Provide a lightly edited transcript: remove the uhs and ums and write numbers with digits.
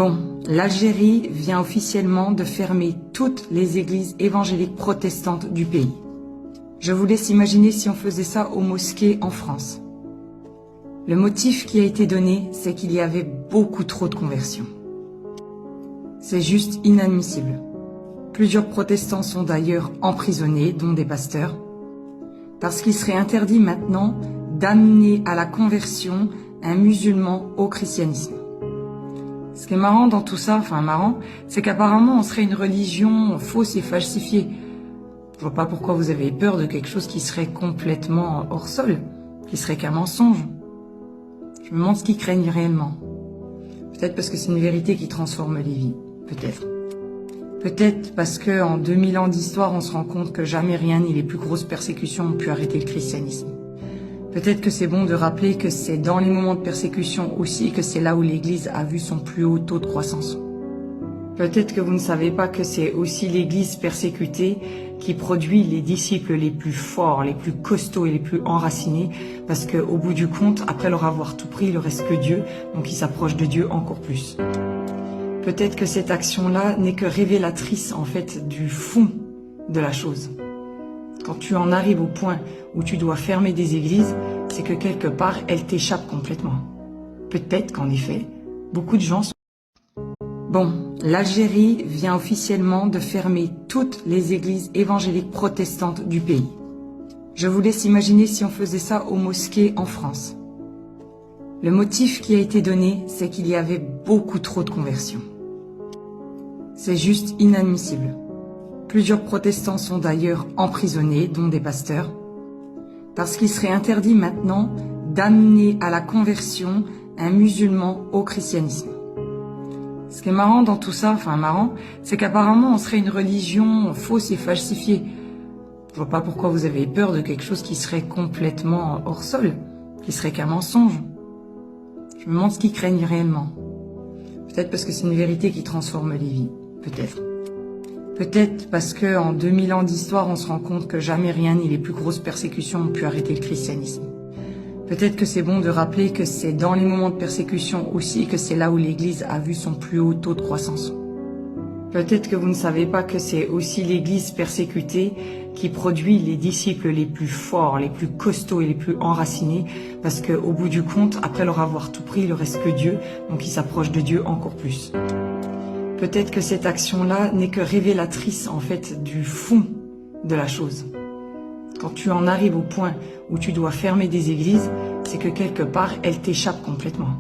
Bon, l'Algérie vient officiellement de fermer toutes les églises évangéliques protestantes du pays. Je vous laisse imaginer si on faisait ça aux mosquées en France. Le motif qui a été donné, c'est qu'il y avait beaucoup trop de conversions. C'est juste inadmissible. Plusieurs protestants sont d'ailleurs emprisonnés, dont des pasteurs, parce qu'il serait interdit maintenant d'amener à la conversion un musulman au christianisme. Ce qui est marrant dans tout ça, c'est qu'apparemment on serait une religion fausse et falsifiée. Je vois pas pourquoi vous avez peur de quelque chose qui serait complètement hors sol, qui serait qu'un mensonge. Je me demande ce qu'ils craignent réellement. Peut-être parce que c'est une vérité qui transforme les vies. Peut-être. Peut-être parce que en 2000 ans d'histoire, on se rend compte que jamais rien ni les plus grosses persécutions ont pu arrêter le christianisme. Peut-être que c'est bon de rappeler que c'est dans les moments de persécution aussi que c'est là où l'Église a vu son plus haut taux de croissance. Peut-être que vous ne savez pas que c'est aussi l'Église persécutée qui produit les disciples les plus forts, les plus costauds et les plus enracinés, parce qu'au bout du compte, après leur avoir tout pris, il ne reste que Dieu, donc ils s'approchent de Dieu encore plus. Peut-être que cette action-là n'est que révélatrice en fait du fond de la chose. Quand tu en arrives au point où tu dois fermer des églises, c'est que quelque part, elles t'échappent complètement. Peut-être qu'en effet, beaucoup de gens sont... Bon, l'Algérie vient officiellement de fermer toutes les églises évangéliques protestantes du pays. Je vous laisse imaginer si on faisait ça aux mosquées en France. Le motif qui a été donné, c'est qu'il y avait beaucoup trop de conversions. C'est juste inadmissible. Plusieurs protestants sont d'ailleurs emprisonnés, dont des pasteurs, parce qu'il serait interdit maintenant d'amener à la conversion un musulman au christianisme. Ce qui est marrant dans tout ça, c'est qu'apparemment on serait une religion fausse et falsifiée. Je vois pas pourquoi vous avez peur de quelque chose qui serait complètement hors sol, qui serait qu'un mensonge. Je me demande ce qu'ils craignent réellement. Peut-être parce que c'est une vérité qui transforme les vies. Peut-être. Peut-être parce que en 2000 ans d'histoire, on se rend compte que jamais rien ni les plus grosses persécutions ont pu arrêter le christianisme. Peut-être que c'est bon de rappeler que c'est dans les moments de persécution aussi que c'est là où l'Église a vu son plus haut taux de croissance. Peut-être que vous ne savez pas que c'est aussi l'Église persécutée qui produit les disciples les plus forts, les plus costauds et les plus enracinés, parce qu'au bout du compte, après leur avoir tout pris, il ne reste que Dieu, donc ils s'approchent de Dieu encore plus. Peut-être que cette action-là n'est que révélatrice en fait du fond de la chose. Quand tu en arrives au point où tu dois fermer des églises, c'est que quelque part, elles t'échappent complètement.